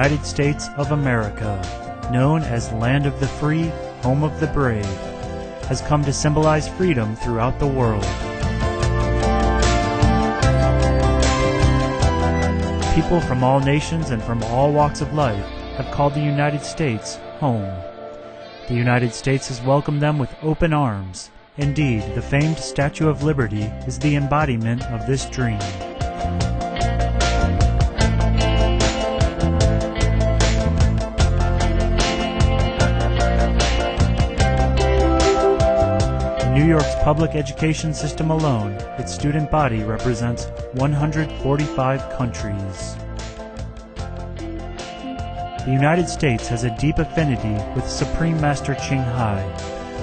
United States of America, known as Land of the Free, Home of the Brave, has come to symbolize freedom throughout the world. People from all nations and from all walks of life have called the United States home. The United States has welcomed them with open arms. Indeed, the famed Statue of Liberty is the embodiment of this dream. In New York's public education system alone, its student body represents 145 countries. The United States has a deep affinity with Supreme Master Ching Hai.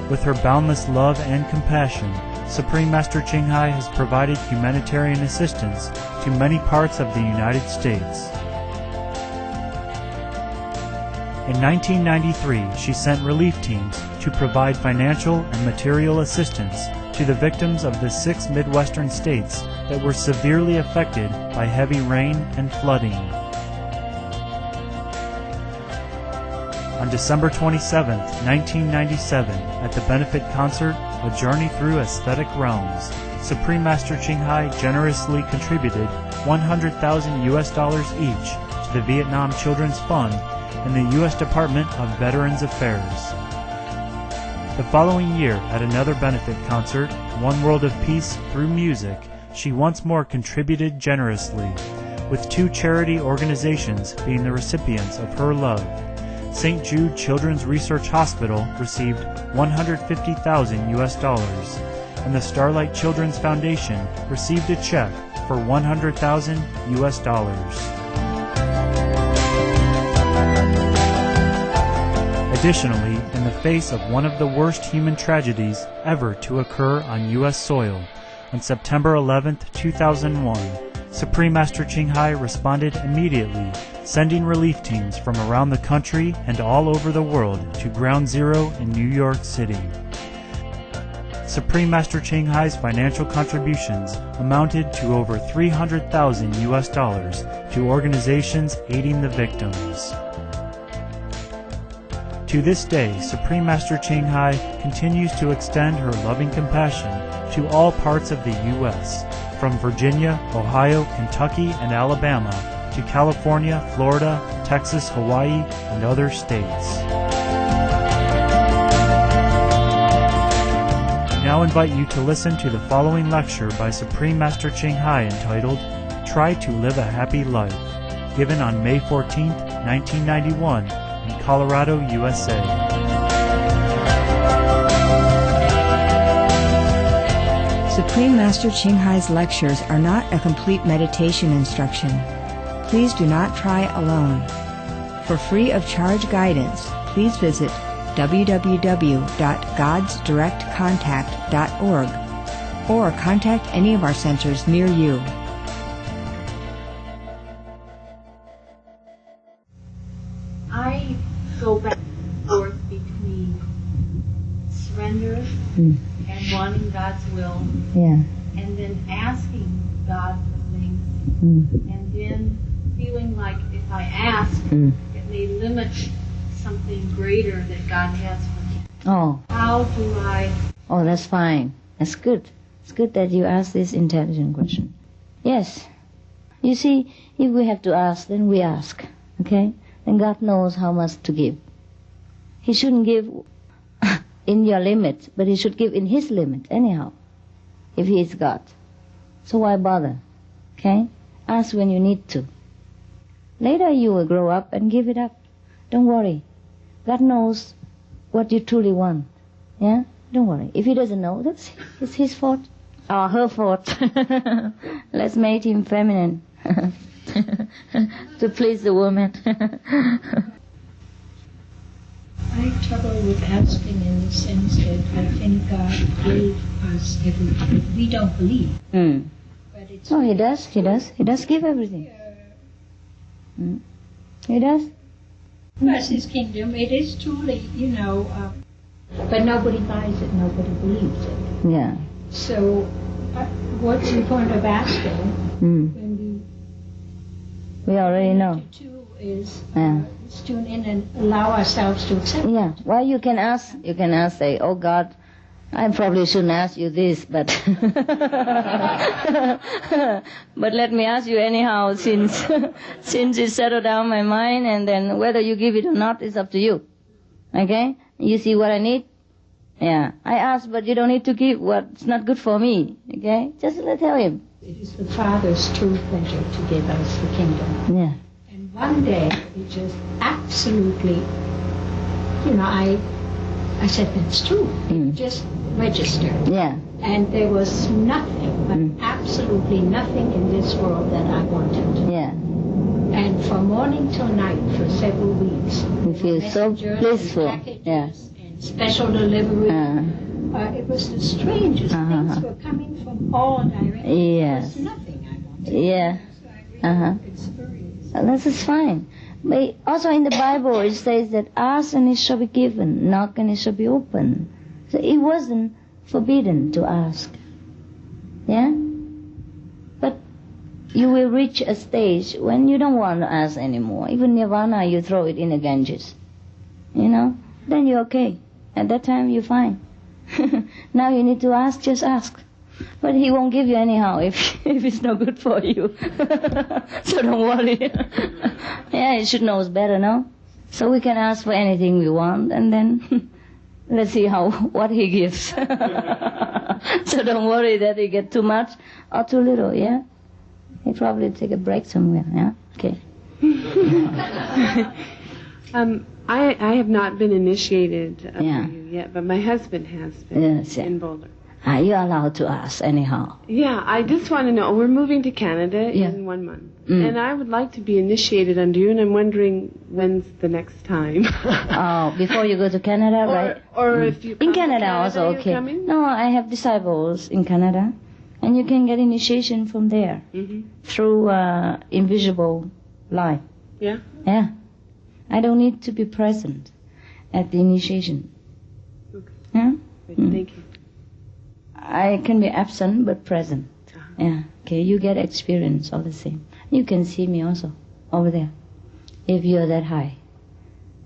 With her boundless love and compassion, Supreme Master Ching Hai has provided humanitarian assistance to many parts of the United States. In 1993, she sent relief teams to provide financial and material assistance to the victims of the 6 Midwestern states that were severely affected by heavy rain and flooding. On December 27, 1997, at the benefit concert, A Journey Through Aesthetic Realms, Supreme Master Ching Hai generously contributed $100,000 each to the Vietnam Children's Fund and the U.S. Department of Veterans Affairs. The following year, at another benefit concert, One World of Peace Through Music, she once more contributed generously, with 2 charity organizations being the recipients of her love. St. Jude Children's Research Hospital received $150,000, and the Starlight Children's Foundation received a check for $100,000. Additionally, in the face of one of the worst human tragedies ever to occur on U.S. soil, on September 11, 2001, Supreme Master Ching Hai responded immediately, sending relief teams from around the country and all over the world to Ground Zero in New York City. Supreme Master Ching Hai's financial contributions amounted to over $300,000 to organizations aiding the victims. To this day, Supreme Master Ching Hai continues to extend her loving compassion to all parts of the U.S., from Virginia, Ohio, Kentucky, and Alabama, to California, Florida, Texas, Hawaii, and other states. I now invite you to listen to the following lecture by Supreme Master Ching Hai entitled, Try to Live a Happy Life, given on May 14, 1991, in Colorado, USA. Supreme Master Ching Hai's lectures are not a complete meditation instruction. Please do not try alone. For free of charge guidance, please visit www.godsdirectcontact.org or contact any of our centers near you. I go back and forth between surrender and wanting God's will, and then asking God for things, and then feeling like if I ask, it may limit something greater that God has for me. Oh. How do I... Oh, that's fine. That's good. It's good that you ask this intelligent question. Yes. You see, if we have to ask, then we ask. Okay? Then God knows how much to give. He shouldn't give in your limit, but He should give in His limit anyhow, if He is God. So why bother? Okay? Ask when you need to. Later you will grow up and give it up. Don't worry. God knows what you truly want. Yeah? Don't worry. If He doesn't know, it's His fault. Or her fault. Let's make Him feminine. To please the woman. I trouble with asking in the sense that I think God gave us everything. We don't believe. But it's Oh, He does. He does. He does give everything. He does. Bless His kingdom. It is truly, but nobody buys it, nobody believes it. Yeah. So, what's the point of asking when We already know. to is Yeah. tune in and allow ourselves to accept. Yeah. Well, you can ask, say, oh God, I probably shouldn't ask you this, but but let me ask you anyhow, since it settled down my mind, and then whether you give it or not is up to you. Okay? You see what I need? Yeah. I asked, but you don't need to give what's not good for me. Okay? Just tell him. It is the Father's true pleasure to give us the kingdom. Yeah. And one day, it just absolutely, I said, that's true. It just registered. Yeah. And there was nothing, but absolutely nothing in this world that I wanted. Yeah. And from morning till night for several weeks. You feel so blissful. Yeah. And special delivery. It was the strangest things were coming from all directions. Yes. There was nothing I wanted. Yeah. Experience. This is fine. But also in the Bible it says that ask and it shall be given, knock and it shall be open. So it wasn't forbidden to ask. Yeah? But you will reach a stage when you don't want to ask anymore. Even nirvana, you throw it in the Ganges. Then you're okay. At that time you're fine. Now you need to ask, just ask. But he won't give you anyhow if it's not good for you. So don't worry. Yeah, he should know better, no? So we can ask for anything we want, and then let's see what he gives. So don't worry that you get too much or too little, yeah? He'll probably take a break somewhere, yeah? Okay. I have not been initiated for Yeah. you yet, but my husband has been Yes, yeah. in Boulder. You're allowed to ask anyhow. Yeah, I just want to know, we're moving to Canada Yeah. in 1 month, and I would like to be initiated under you, and I'm wondering when's the next time. Oh, before you go to Canada, right? Or if you come In to Canada also, you're okay. coming? No, I have disciples in Canada, and you can get initiation from there through invisible life. Yeah? Yeah. I don't need to be present at the initiation. Okay. Yeah? Thank you. I can be absent but present. Yeah. Okay, you get experience all the same. You can see me also over there if you're that high.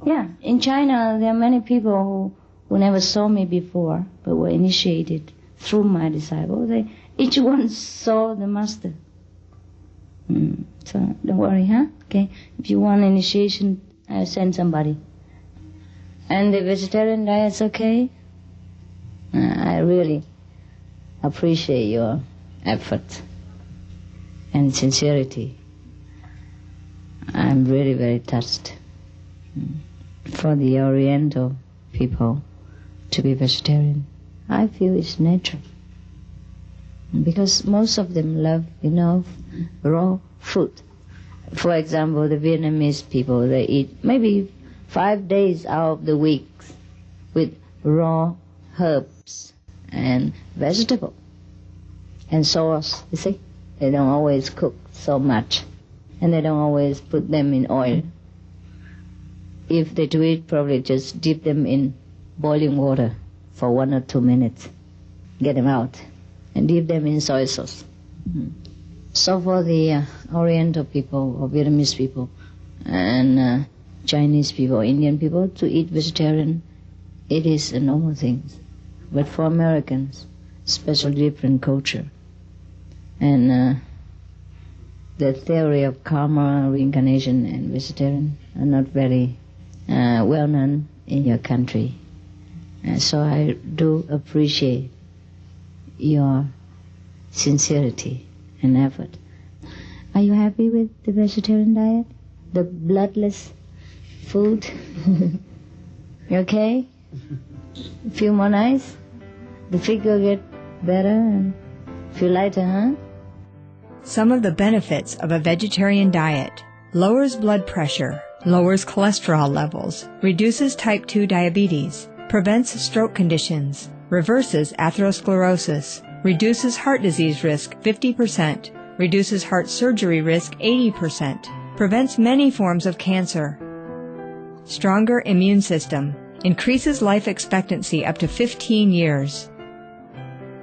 Yeah. In China, there are many people who never saw me before but were initiated through my disciples. Each one saw the master. So don't worry, huh? Okay. If you want initiation, I'll send somebody. And the vegetarian diet's okay? I really appreciate your effort and sincerity. I'm really very touched for the Oriental people to be vegetarian. I feel it's natural because most of them love, raw food. For example, the Vietnamese people, they eat maybe 5 days out of the week with raw herbs and vegetable and sauce. You see, they don't always cook so much, and they don't always put them in oil. If they do it, probably just dip them in boiling water for 1 or 2 minutes, get them out, and dip them in soy sauce. So for the Oriental people or Vietnamese people and Chinese people, Indian people, to eat vegetarian, it is a normal thing. But for Americans, especially different culture, and the theory of karma, reincarnation, and vegetarian are not very well known in your country. So I do appreciate your sincerity and effort. Are you happy with the vegetarian diet? The bloodless food? You okay? Feel more nice? The figure get better and feel lighter, huh? Some of the benefits of a vegetarian diet: lowers blood pressure, lowers cholesterol levels, reduces type 2 diabetes, prevents stroke conditions, reverses atherosclerosis, reduces heart disease risk 50%, reduces heart surgery risk 80%, prevents many forms of cancer. Stronger immune system, increases life expectancy up to 15 years.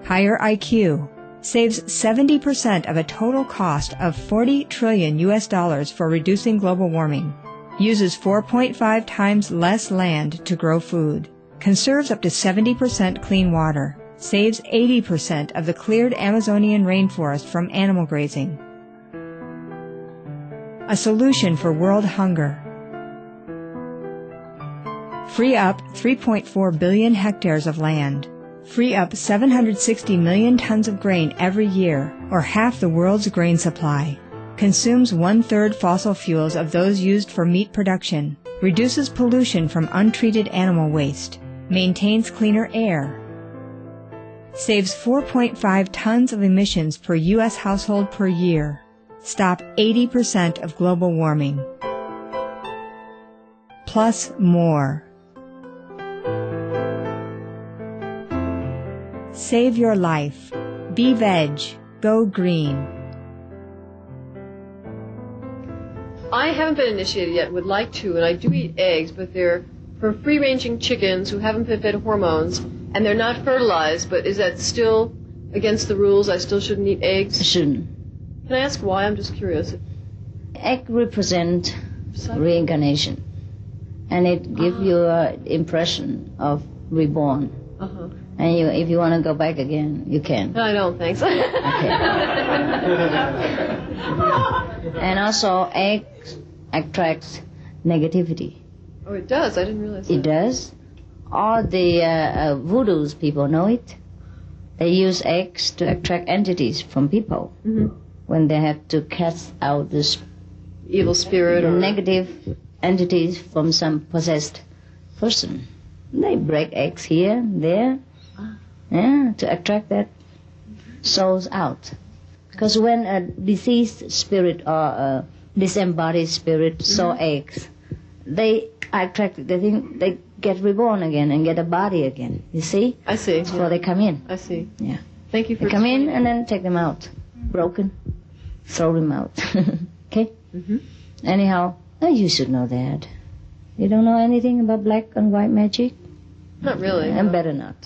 Higher IQ, saves 70% of a total cost of $40 trillion for reducing global warming. uses 4.5 times less land to grow food, conserves up to 70% clean water, saves 80% of the cleared Amazonian rainforest from animal grazing. A solution for world hunger. Free up 3.4 billion hectares of land. Free up 760 million tons of grain every year, or half the world's grain supply. Consumes 1/3 fossil fuels of those used for meat production. Reduces pollution from untreated animal waste. Maintains cleaner air. Saves 4.5 tons of emissions per U.S. household per year. Stop 80% of global warming. Plus more. Save your life. Be veg. Go green. I haven't been initiated yet, would like to, and I do eat eggs, but they're for free-ranging chickens who haven't been fed hormones, and they're not fertilized, but is that still against the rules? I still shouldn't eat eggs? Shouldn't. Can I ask why? I'm just curious. Egg represent reincarnation, and it gives you an impression of reborn. Uh-huh. And if you want to go back again, you can. No, I don't, thanks. Okay. And also, egg attracts negativity. Oh, it does? I didn't realize that. It does. All the voodoos people know it. They use eggs to attract entities from people when they have to cast out this Evil spirit or negative entities from some possessed person. They break eggs here and there, to attract that souls out. Because when a deceased spirit or a disembodied spirit saw eggs, they attract. They think they get reborn again and get a body again. You see? I see. Before they come in. I see. Yeah. Thank you for They come in and then take them out, broken, throw them out. Okay. Anyhow, you should know that. You don't know anything about black and white magic? Not really. And better not.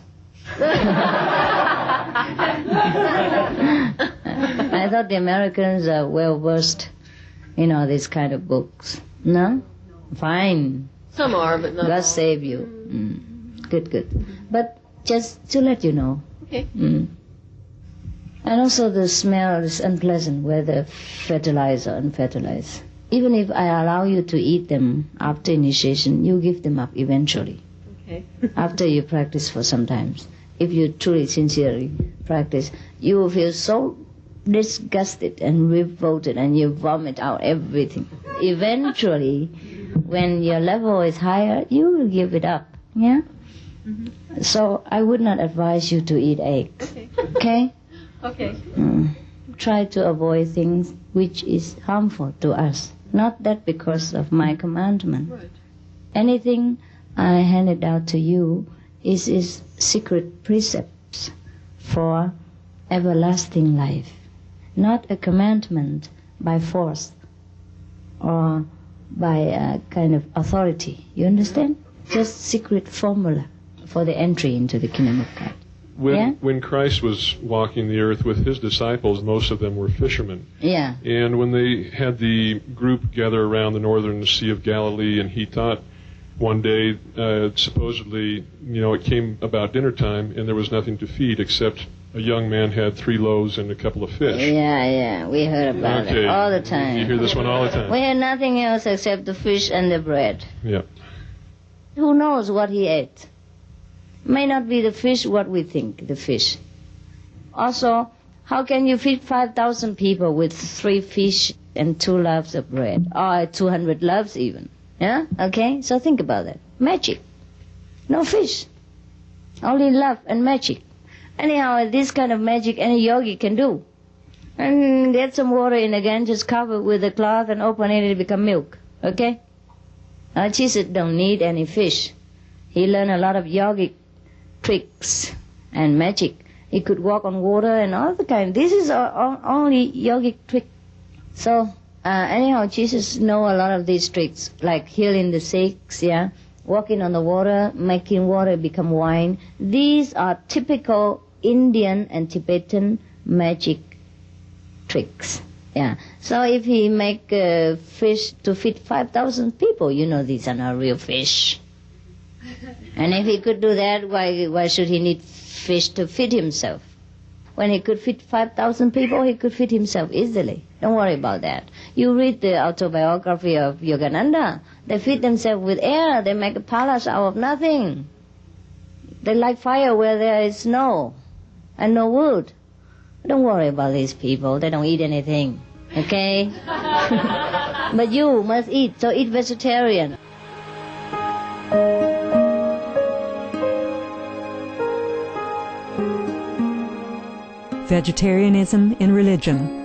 I thought the Americans are well versed in all these kind of books. No? Fine. Some are, but not God all. save you. Good, good. But just to let you know. Okay. And also the smell is unpleasant, whether fertilized or unfertilized. Even if I allow you to eat them after initiation, you give them up eventually. Okay. After you practice for some time. If you truly, sincerely practice, you will feel so disgusted and revolted and you vomit out everything. Eventually, when your level is higher, you will give it up. Yeah? So I would not advise you to eat eggs. Okay? Okay. Try to avoid things which is harmful to us. Not that because of my commandment. Right. Anything I handed out to you is secret precepts for everlasting life. Not a commandment by force or by a kind of authority. You understand? Just secret formula for the entry into the kingdom of God. When Christ was walking the earth with his disciples, most of them were fishermen. Yeah. And when they had the group gather around the northern Sea of Galilee, and he taught one day, supposedly, it came about dinner time, and there was nothing to feed except a young man had 3 loaves and a couple of fish. Yeah, we heard about it all the time. You hear this one all the time. We had nothing else except the fish and the bread. Yeah. Who knows what he ate? May not be the fish what we think, the fish. Also, how can you feed 5,000 people with 3 fish and 2 loaves of bread? Or 200 loaves even. Yeah? Okay? So think about that. Magic. No fish. Only love and magic. Anyhow, this kind of magic any yogi can do. And get some water in again, just cover it with a cloth and open it, it become milk. Okay? Jesus don't need any fish. He learned a lot of yogic tricks and magic. He could walk on water and all the kind. This is only yogic trick. So, anyhow, Jesus know a lot of these tricks, like healing the sick, yeah, walking on the water, making water become wine. These are typical Indian and Tibetan magic tricks. Yeah. So if he make fish to feed 5,000 people, these are not real fish. And if he could do that, why should he need fish to feed himself? When he could feed 5,000 people, he could feed himself easily. Don't worry about that. You read the autobiography of Yogananda. They feed themselves with air. They make a palace out of nothing. They light fire where there is snow and no wood. Don't worry about these people. They don't eat anything. Okay? But you must eat, so eat vegetarian. Vegetarianism in religion.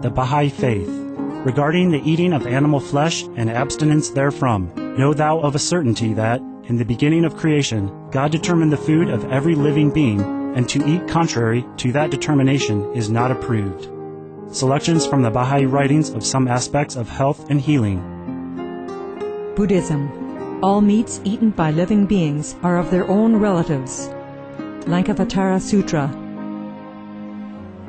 The Baha'i Faith. Regarding the eating of animal flesh and abstinence therefrom, know thou of a certainty that, in the beginning of creation, God determined the food of every living being, and to eat contrary to that determination is not approved. Selections from the Baha'i writings of some aspects of health and healing. Buddhism. All meats eaten by living beings are of their own relatives. Lankavatara Sutra.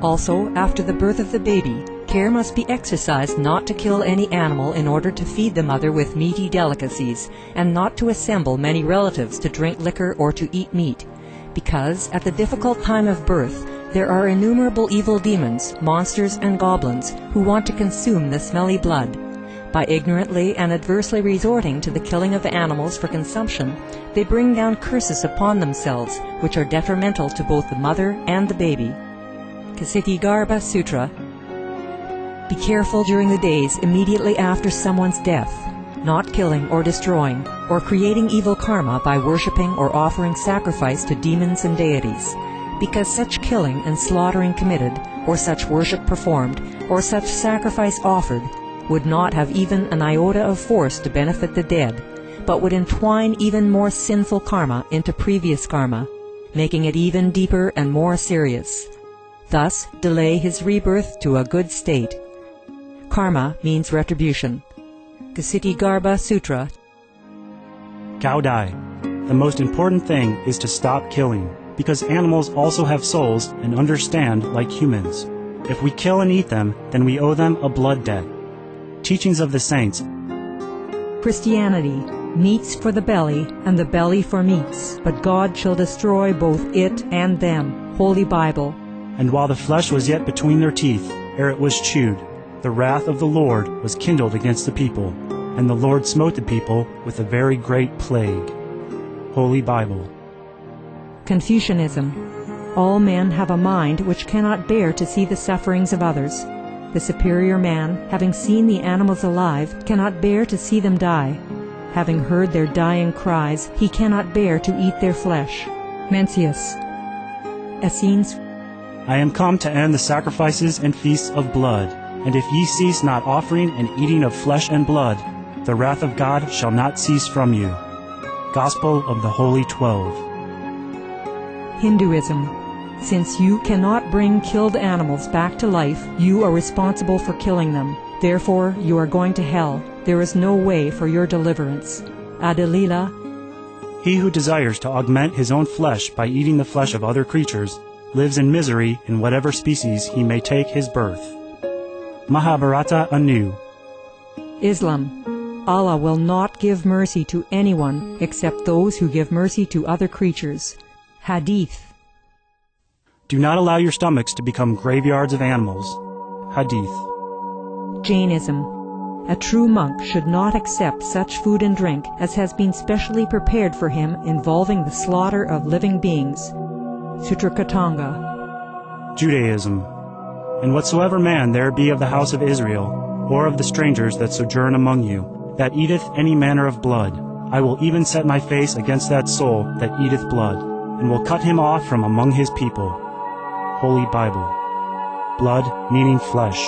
Also, after the birth of the baby, care must be exercised not to kill any animal in order to feed the mother with meaty delicacies, and not to assemble many relatives to drink liquor or to eat meat, because at the difficult time of birth there are innumerable evil demons, monsters, and goblins who want to consume the smelly blood. By ignorantly and adversely resorting to the killing of animals for consumption, they bring down curses upon themselves, which are detrimental to both the mother and the baby. Ksitigarbha Sutra. Be careful during the days immediately after someone's death, not killing or destroying, or creating evil karma by worshipping or offering sacrifice to demons and deities, because such killing and slaughtering committed, or such worship performed, or such sacrifice offered, would not have even an iota of force to benefit the dead, but would entwine even more sinful karma into previous karma, making it even deeper and more serious. Thus delay his rebirth to a good state. Karma means retribution. Ksitigarbha Sutra. Gaudai. The most important thing is to stop killing, because animals also have souls and understand like humans. If we kill and eat them, then we owe them a blood debt. Teachings of the Saints. Christianity. Meats for the belly, and the belly for meats, but God shall destroy both it and them. Holy Bible. And while the flesh was yet between their teeth, ere it was chewed, the wrath of the Lord was kindled against the people, and the Lord smote the people with a very great plague. Holy Bible. Confucianism. All men have a mind which cannot bear to see the sufferings of others. The superior man, having seen the animals alive, cannot bear to see them die. Having heard their dying cries, he cannot bear to eat their flesh. Mencius. Essenes. I am come to end the sacrifices and feasts of blood, and if ye cease not offering and eating of flesh and blood, the wrath of God shall not cease from you. Gospel of the Holy 12. Hinduism. Since you cannot bring killed animals back to life, you are responsible for killing them. Therefore, you are going to hell. There is no way for your deliverance. Adalila. He who desires to augment his own flesh by eating the flesh of other creatures lives in misery in whatever species he may take his birth. Mahabharata anew. Islam. Allah will not give mercy to anyone except those who give mercy to other creatures. Hadith. Do not allow your stomachs to become graveyards of animals. Hadith. Jainism. A true monk should not accept such food and drink as has been specially prepared for him involving the slaughter of living beings. Sutrakatanga. Judaism. And whatsoever man there be of the house of Israel, or of the strangers that sojourn among you, that eateth any manner of blood, I will even set my face against that soul that eateth blood, and will cut him off from among his people. Holy Bible. Blood meaning flesh.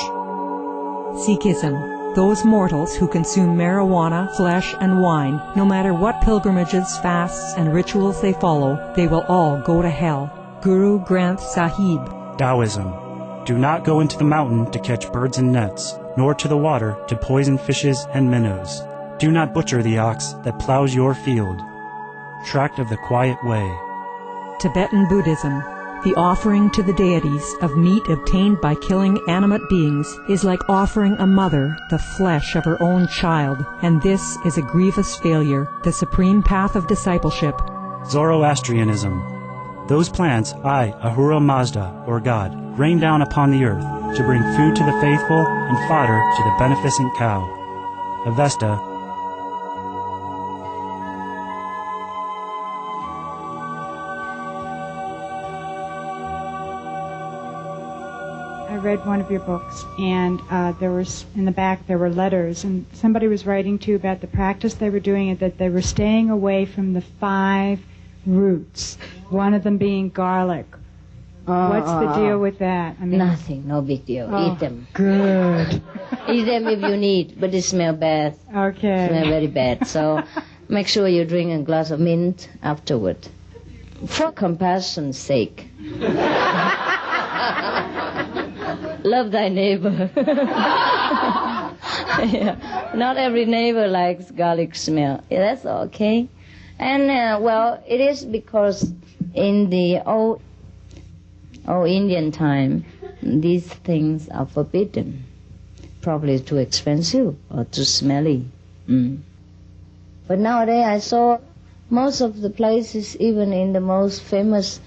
Sikhism. Those mortals who consume marijuana, flesh, and wine, no matter what pilgrimages, fasts, and rituals they follow, they will all go to hell. Guru Granth Sahib. Taoism. Do not go into the mountain to catch birds and nets, nor to the water to poison fishes and minnows. Do not butcher the ox that plows your field. Tract of the Quiet Way. Tibetan Buddhism. The offering to the deities of meat obtained by killing animate beings is like offering a mother the flesh of her own child, and this is a grievous failure, the supreme path of discipleship. Zoroastrianism. Those plants I, Ahura Mazda, or God, rain down upon the earth to bring food to the faithful and fodder to the beneficent cow. Avesta. I read one of your books, and there was in the back there were letters, and somebody was writing to you about the practice they were doing, and that they were staying away from the 5 roots, one of them being garlic. What's the deal with that? I mean, nothing, no big deal. Eat them. Good. Eat them if you need, but they smell bad. Okay. Smell very bad. So make sure you drink a glass of mint afterward. For compassion's sake. Love thy neighbor. Yeah. Not every neighbor likes garlic smell. Yeah, that's okay. And, well, it is because in the old Indian time, these things are forbidden. Probably too expensive or too smelly. But nowadays I saw most of the places, even in the most famous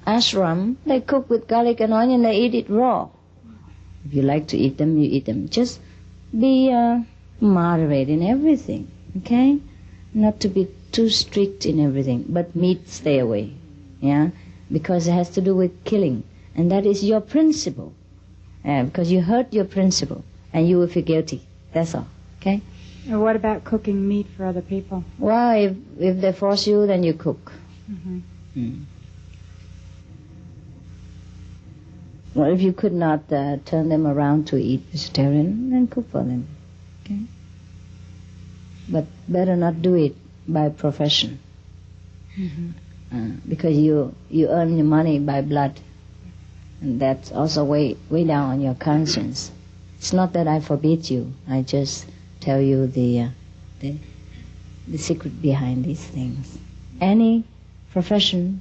ashram, they cook with garlic and onion, they eat it raw. If you like to eat them, you eat them. Just be moderate in everything, okay? Not to be too strict in everything, but meat, stay away, yeah? Because it has to do with killing, and that is your principle. Because you hurt your principle, and you will feel guilty. That's all, okay? And what about cooking meat for other people? Well, if they force you, then you cook. Well, if you could not turn them around to eat vegetarian, then cook for them, okay? But better not do it by profession. Because you earn your money by blood, and that's also way down on your conscience. It's not that I forbid you, I just tell you the secret behind these things. Any profession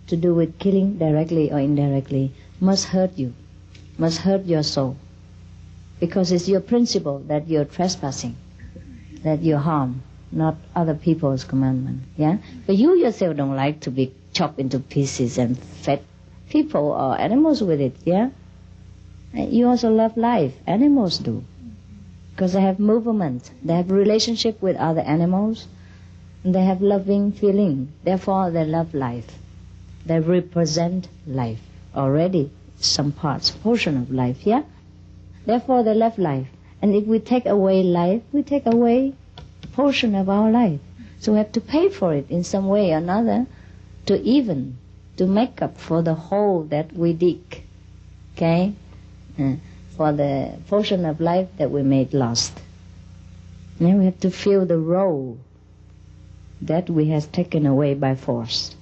to do with killing, directly or indirectly, must hurt you, must hurt your soul, because it's your principle that you're trespassing, that you harm, not other people's commandment, yeah? But you yourself don't like to be chopped into pieces and fed people or animals with it, yeah? You also love life. Animals do. Because they have movement. They have relationship with other animals. And they have loving feeling. Therefore, they love life. They represent life. Already, some parts, portion of life, yeah? Therefore, they love life. And if we take away life, we take away a portion of our life. So we have to pay for it in some way or another to make up for the hole that we dig, okay? For the portion of life that we made lost. Then we have to fill the role that we have taken away by force.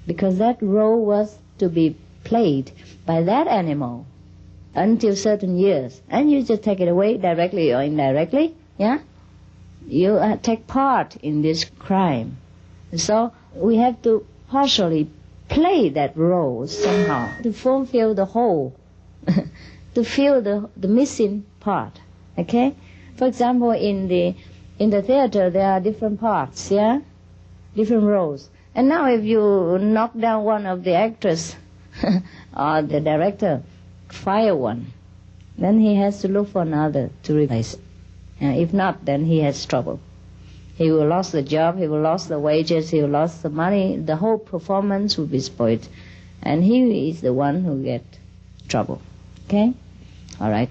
Because that role was to be played by that animal until certain years. And you just take it away directly or indirectly, yeah? You take part in this crime. So we have to partially play that role somehow to fulfill the whole, to fill the missing part, okay? For example, in the theater there are different parts, yeah? Different roles. And now if you knock down one of the actors or the director, fire one, then he has to look for another to replace. If not, then he has trouble. He will lose the job, he will lose the wages, he will lose the money, the whole performance will be spoiled. And he is the one who get trouble. Okay? All right.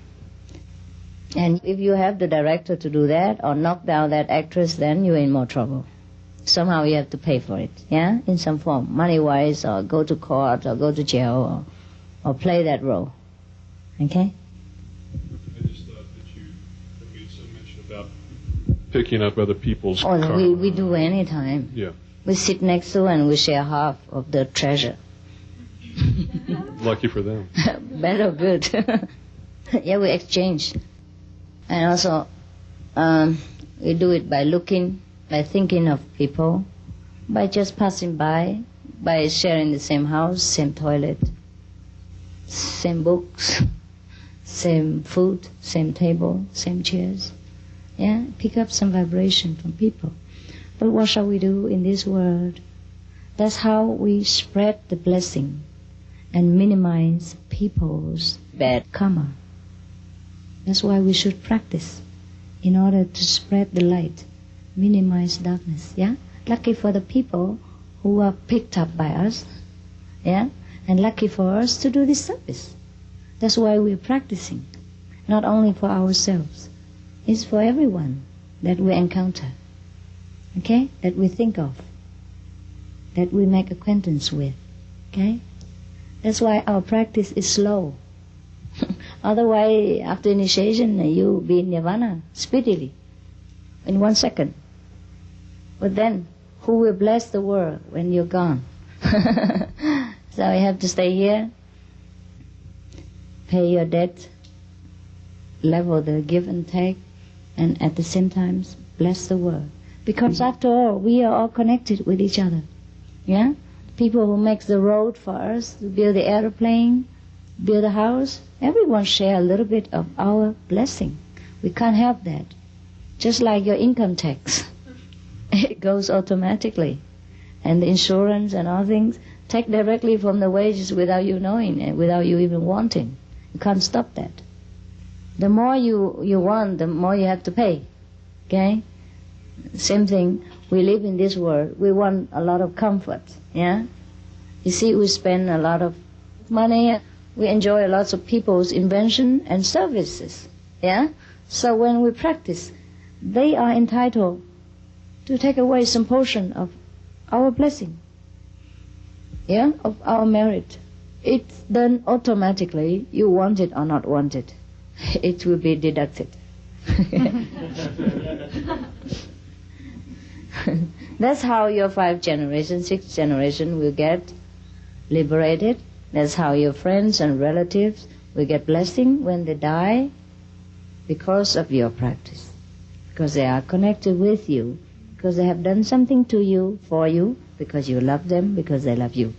And if you have the director to do that or knock down that actress, then you're in more trouble. Somehow you have to pay for it, yeah? In some form, money-wise, or go to court, or go to jail, or play that role. Okay? I just thought that you made some mention about picking up other people's karma. karma. We do any time. Yeah. We sit next to and we share half of the treasure. Lucky for them. Bad or good. Yeah, we exchange. And also, we do it by looking, by thinking of people, by just passing by, by sharing the same house, same toilet, same books, same food, same table, same chairs. Yeah, pick up some vibration from people. But what shall we do in this world? That's how we spread the blessing and minimize people's bad karma. That's why we should practice in order to spread the light, minimize darkness. Yeah, lucky for the people who are picked up by us. Yeah, and lucky for us to do this service. That's why we're practicing, not only for ourselves. It's for everyone that we encounter, okay, that we think of, that we make acquaintance with, okay? That's why our practice is slow. Otherwise, after initiation, you'll be in nirvana speedily, in 1 second. But then, who will bless the world when you're gone? So you have to stay here, pay your debt, level the give and take, and at the same time bless the world. Because after all, we are all connected with each other. Yeah? People who make the road for us, build the airplane, build a house, everyone share a little bit of our blessing. We can't help that. Just like your income tax. It goes automatically. And the insurance and all things take directly from the wages without you knowing and without you even wanting. You can't stop that. The more you want, the more you have to pay. Okay? Same thing, we live in this world. We want a lot of comfort. Yeah? You see, we spend a lot of money. We enjoy lots of people's invention and services. Yeah? So when we practice, they are entitled to take away some portion of our blessing. Yeah? Of our merit. It's done automatically, you want it or not want it. It will be deducted. That's how your 5 generations, 6 generations will get liberated. That's how your friends and relatives will get blessing when they die because of your practice. Because they are connected with you, because they have done something to you, for you, because you love them, because they love you.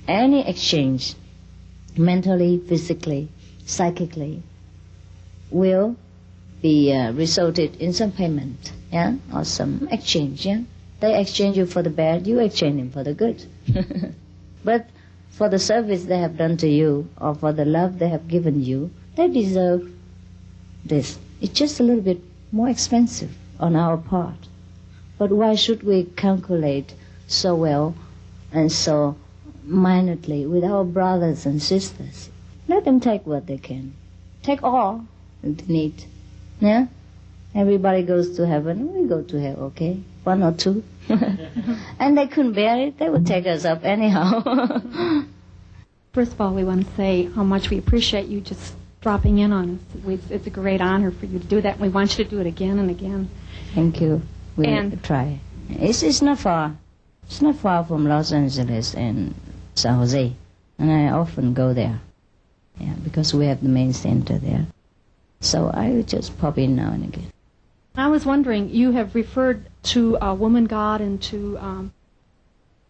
Any exchange, mentally, physically, psychically, will be resulted in some payment, yeah, or some exchange, yeah. They exchange you for the bad, you exchange them for the good. But for the service they have done to you, or for the love they have given you, they deserve this. It's just a little bit more expensive on our part. But why should we calculate so well and so minutely with our brothers and sisters? Let them take what they can. Take all they need. Yeah? Everybody goes to heaven, we go to hell, okay? 1 or 2. And they couldn't bear it, they would take us up anyhow. First of all, we want to say how much we appreciate you just dropping in on us. It's a great honor for you to do that, and we want you to do it again and again. Thank you. We'll try. It's not far. It's not far from Los Angeles and San Jose. And I often go there. Yeah, because we have the main center there. So I would just pop in now and again. I was wondering, you have referred to a woman god and to...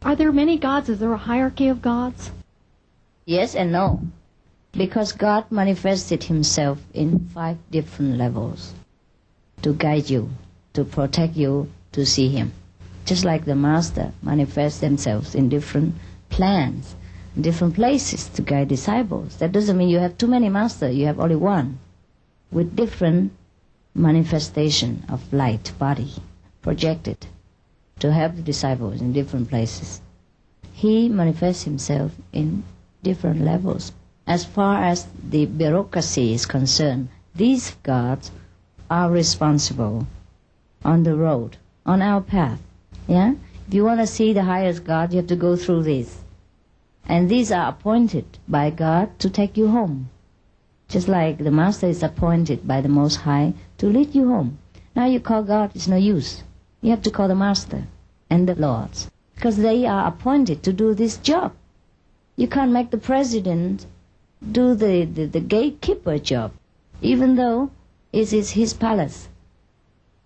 are there many gods? Is there a hierarchy of gods? Yes and no. Because God manifested himself in 5 different levels to guide you, to protect you, to see him. Just like the master manifests themselves in different plans, in different places to guide disciples. That doesn't mean you have too many masters, you have only one, with different manifestation of light body projected to help the disciples in different places. He manifests himself in different levels. As far as the bureaucracy is concerned, these gods are responsible on the road, on our path. Yeah? If you want to see the highest God, you have to go through these. And these are appointed by God to take you home. Just like the Master is appointed by the Most High to lead you home. Now you call God, it's no use. You have to call the Master and the Lords, because they are appointed to do this job. You can't make the President do the gatekeeper job, even though it is his palace.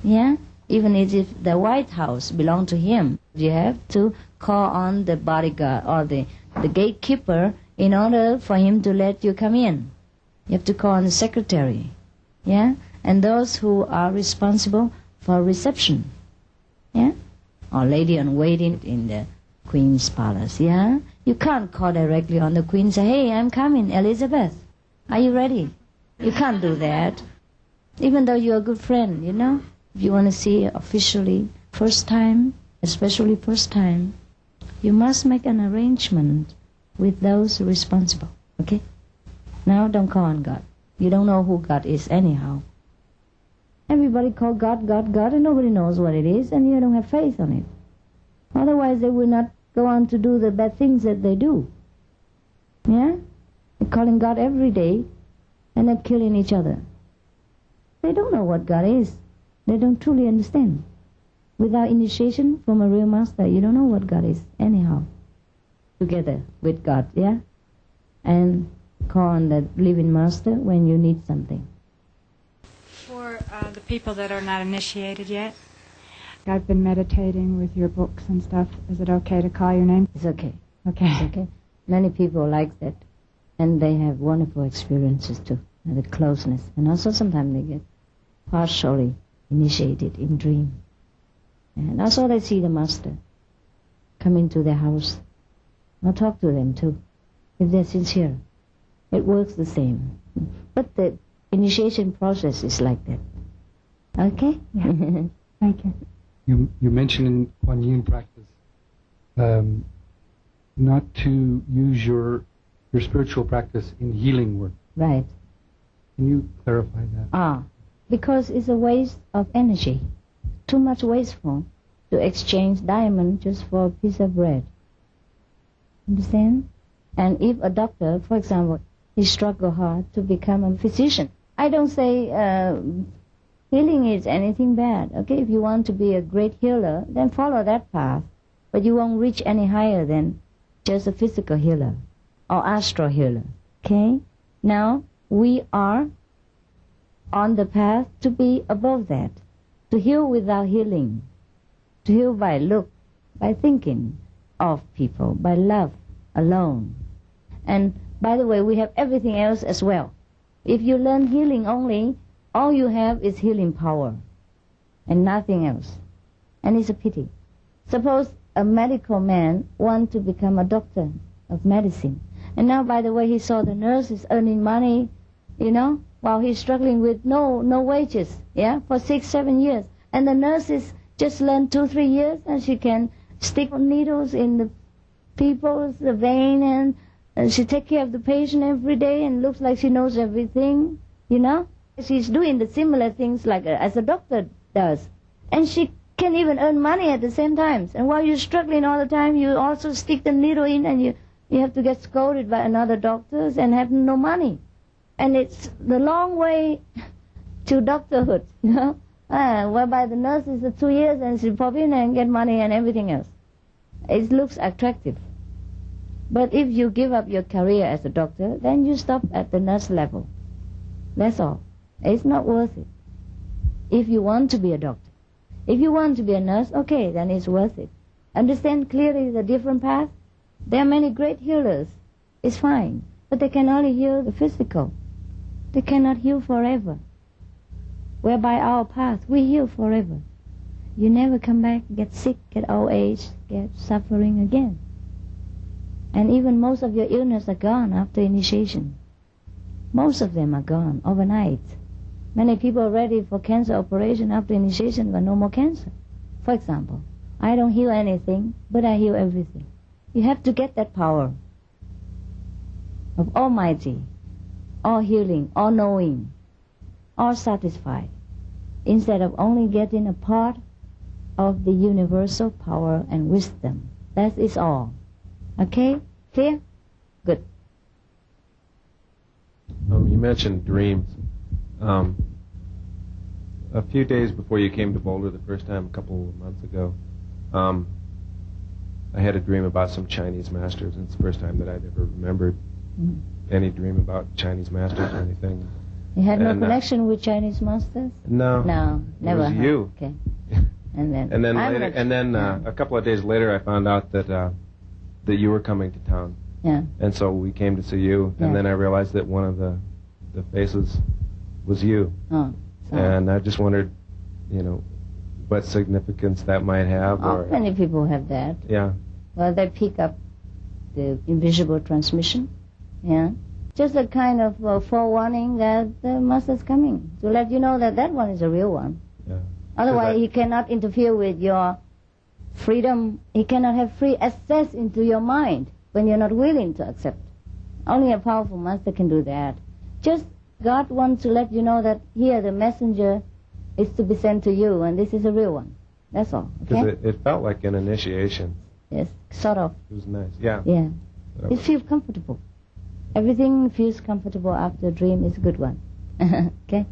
Yeah? Even if the White House belongs to him, you have to call on the bodyguard or the gatekeeper in order for him to let you come in. You have to call on the secretary, yeah? And those who are responsible for reception, yeah? Or lady in waiting in the Queen's palace, yeah? You can't call directly on the Queen and say, hey, I'm coming, Elizabeth. Are you ready? You can't do that. Even though you're a good friend, you know? If you want to see officially, first time, especially first time, you must make an arrangement with those responsible, okay? Now don't call on God. You don't know who God is anyhow. Everybody call God, God, God, and nobody knows what it is, and you don't have faith on it. Otherwise they will not go on to do the bad things that they do. Yeah? They're calling God every day, and they're killing each other. They don't know what God is. They don't truly understand. Without initiation from a real master, you don't know what God is anyhow. Together with God, yeah? And call on the living master when you need something. For the people that are not initiated yet, I've been meditating with your books and stuff. Is it okay to call your name? It's okay. Okay. It's okay. Many people like that. And they have wonderful experiences too. And the closeness. And also sometimes they get partially initiated in dream. And also they see the master come into their house. I'll talk to them too, if they're sincere. It works the same. But the initiation process is like that. Okay? Yeah. Thank you. You mentioned in Kuan Yin practice not to use your spiritual practice in healing work. Right. Can you clarify that? Because it's a waste of energy. Too much wasteful to exchange diamond just for a piece of bread. Understand? And if a doctor, for example, he struggle hard to become a physician. I don't say healing is anything bad. Okay, if you want to be a great healer, then follow that path. But you won't reach any higher than just a physical healer or astral healer. Okay? Now, we are on the path to be above that, to heal without healing, to heal by look, by thinking of people, by love alone. And by the way, we have everything else as well. If you learn healing only, all you have is healing power and nothing else. And it's a pity. Suppose a medical man wants to become a doctor of medicine. And now, by the way, he saw the nurse is earning money, you know, while he's struggling with no wages, yeah, for 6-7 years. And the nurses just learned 2-3 years, and she can stick needles in the people's vein, and she take care of the patient every day, and looks like she knows everything, you know. She's doing the similar things like as a doctor does, and she can even earn money at the same time. And while you're struggling all the time, you also stick the needle in, and you have to get scolded by another doctors and have no money. And it's the long way to doctorhood, you know, whereby the nurse is 2 years and she pop in and get money and everything else. It looks attractive. But if you give up your career as a doctor, then you stop at the nurse level. That's all. It's not worth it. If you want to be a doctor. If you want to be a nurse, okay, then it's worth it. Understand clearly the different path? There are many great healers. It's fine. But they can only heal the physical. They cannot heal forever. Whereby our path, we heal forever. You never come back, get sick, get old age, get suffering again. And even most of your illness are gone after initiation. Most of them are gone overnight. Many people are ready for cancer operation after initiation, but no more cancer. For example, I don't heal anything, but I heal everything. You have to get that power of Almighty, all healing, all knowing, all satisfied, instead of only getting a part of the universal power and wisdom. That is all. Okay? Clear? Good. You mentioned dreams. A few days before you came to Boulder the first time, a couple of months ago, I had a dream about some Chinese masters, and it's the first time that I'd ever remembered any dream about Chinese masters or anything. You had no And, connection with Chinese masters? No. No, never. It was you. Okay. And then later, a couple of days later, I found out that you were coming to town. Yeah. And so we came to see you, Yeah. and then I realized that one of the faces was you. Oh. So. And I just wondered, what significance that might have. Oh, or many people have that. Yeah. Well, they pick up the invisible transmission. Yeah. Just a kind of forewarning that the master's coming to let you know that that one is a real one. Yeah. Otherwise, he cannot interfere with your freedom. He cannot have free access into your mind when you're not willing to accept. Only a powerful master can do that. Just God wants to let you know that here the messenger is to be sent to you, and this is a real one. That's all. Okay? Because it felt like an initiation. Yes, sort of. It was nice. Yeah. Yeah. It feels comfortable. Everything feels comfortable after a dream is a good one. Okay?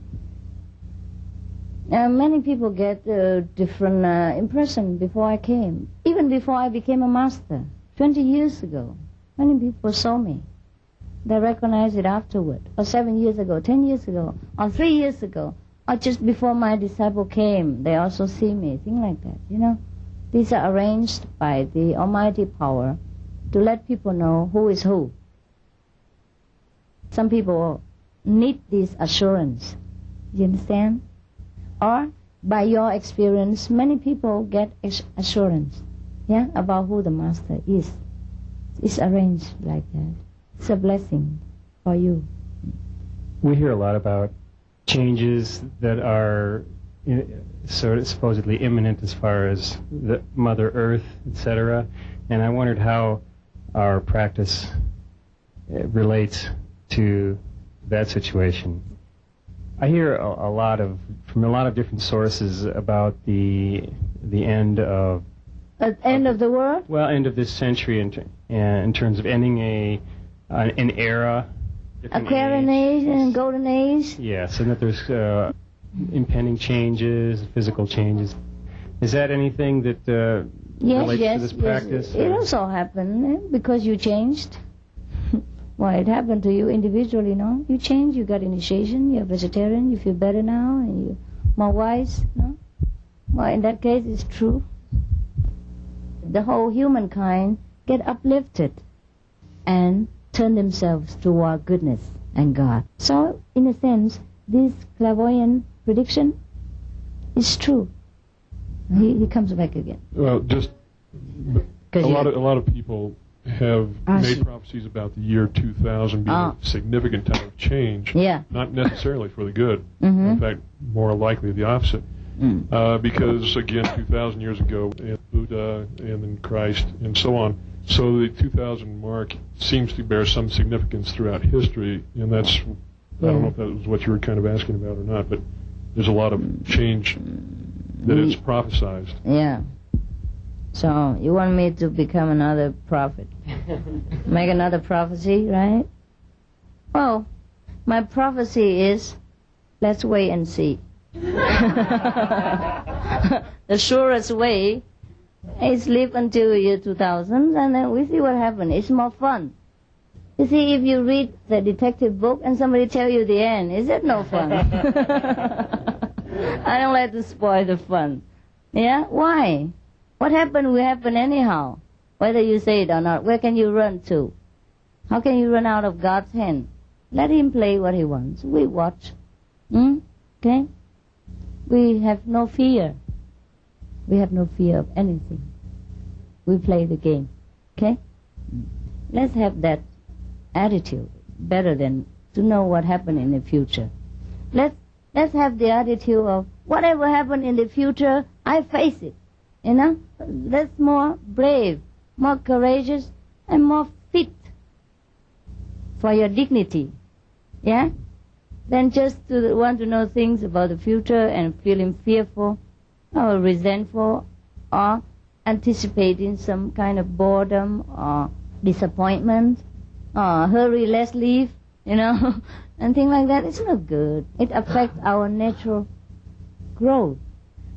Many people get a different impression before I came. Even before I became a master, 20 years ago, many people saw me. They recognize it afterward, or 7 years ago, 10 years ago, or 3 years ago, or just before my disciple came, they also see me, things like that, These are arranged by the Almighty Power to let people know who is who. Some people need this assurance, you understand? Or, by your experience, many people get assurance, about who the Master is. It's arranged like that. It's a blessing for you. We hear a lot about changes that are sort of supposedly imminent as far as the Mother Earth, etc. And I wondered how our practice relates to that situation. I hear from a lot of different sources about the end of end of the world. Well, end of this century in terms of ending an era. Aquarian age and golden age. Yes, and that there's impending changes, physical changes. Is that anything that relates to this practice? It also happened because you changed. Well, it happened to you individually, no? You changed, you got initiation, you're vegetarian, you feel better now, and you're more wise, no? Well, in that case, it's true. The whole humankind get uplifted and turn themselves toward goodness and God. So, in a sense, this clairvoyant prediction is true. He comes back again. Well, just a lot of people have made prophecies about the year 2000 being a significant time of change. Yeah. Not necessarily for the good. Mm-hmm. In fact, more likely the opposite. Because, again, 2,000 years ago, and Buddha, and then Christ, and so on. So the 2000 mark seems to bear some significance throughout history, and that's, I don't know if that was what you were kind of asking about or not, but there's a lot of change that is prophesized. Yeah. So, you want me to become another prophet? Make another prophecy, right? Well, my prophecy is, let's wait and see. The surest way is live until year 2000, and then we see what happens. It's more fun. You see, if you read the detective book and somebody tell you the end, is it no fun? I don't like to spoil the fun. Yeah? Why? What happened will happen anyhow, whether you say it or not. Where can you run to? How can you run out of God's hand? Let Him play what He wants. We watch. Okay? We have no fear. We have no fear of anything. We play the game. Okay? Let's have that attitude better than to know what happened in the future. Let's have the attitude of whatever happened in the future, I face it. That's more brave, more courageous, and more fit for your dignity. Yeah? Than just to want to know things about the future and feeling fearful or resentful or anticipating some kind of boredom or disappointment or hurry, let's leave, and things like that. It's not good. It affects our natural growth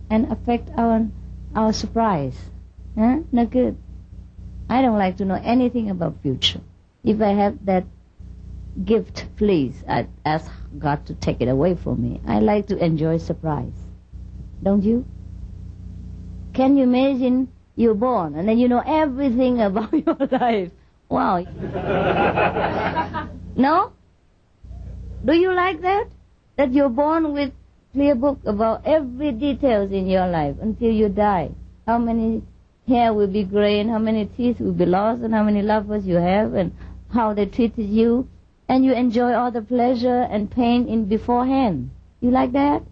and affects our surprise. Not good. I don't like to know anything about future. If I have that gift please, I ask God to take it away from me. I like to enjoy surprise. Don't you? Can you imagine you're born and then you know everything about your life? Wow. No? Do you like that? That you're born with clear book about every details in your life until you die. How many hair will be gray and how many teeth will be lost and how many lovers you have and how they treated you. And you enjoy all the pleasure and pain in beforehand. You like that?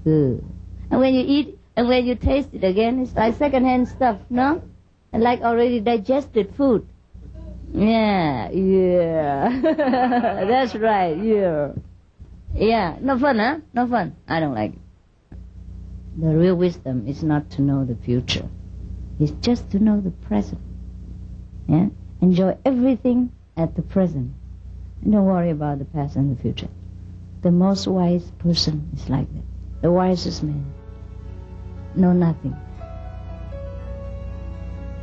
Good. And when you eat and when you taste it again, it's like second-hand stuff, no? And like already digested food. Yeah. That's right, yeah. Yeah, no fun, huh? No fun. I don't like it. The real wisdom is not to know the future. It's just to know the present. Yeah? Enjoy everything at the present. And don't worry about the past and the future. The most wise person is like that. The wisest man. Know nothing.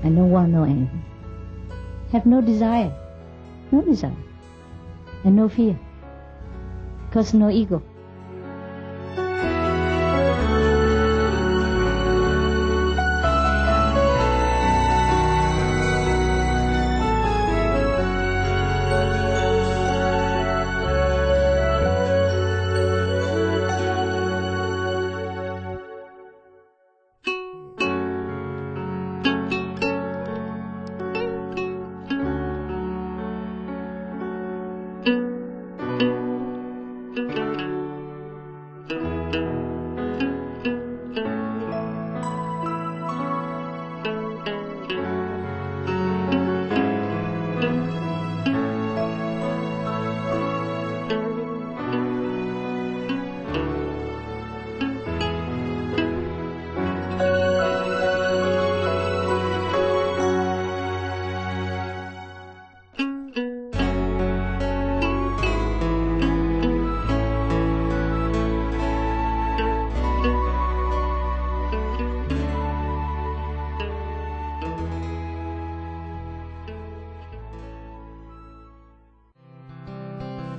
I don't want to know anything. Have no desire. No desire. And no fear. Because no ego.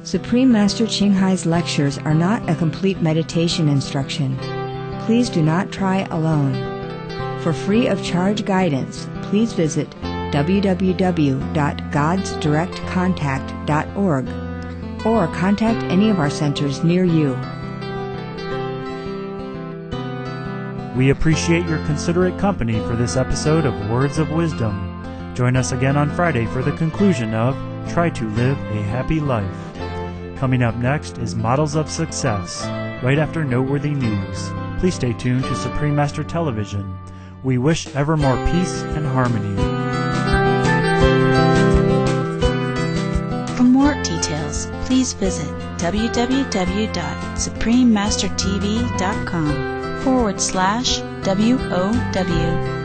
Supreme Master Ching Hai's lectures are not a complete meditation instruction. Please do not try alone. For free of charge guidance, please visit www.godsdirectcontact.org or contact any of our centers near you. We appreciate your considerate company for this episode of Words of Wisdom. Join us again on Friday for the conclusion of Try to Live a Happy Life. Coming up next is Models of Success, right after noteworthy news. Please stay tuned to Supreme Master Television. We wish ever more peace and harmony. For more details, please visit www.suprememastertv.com/WOW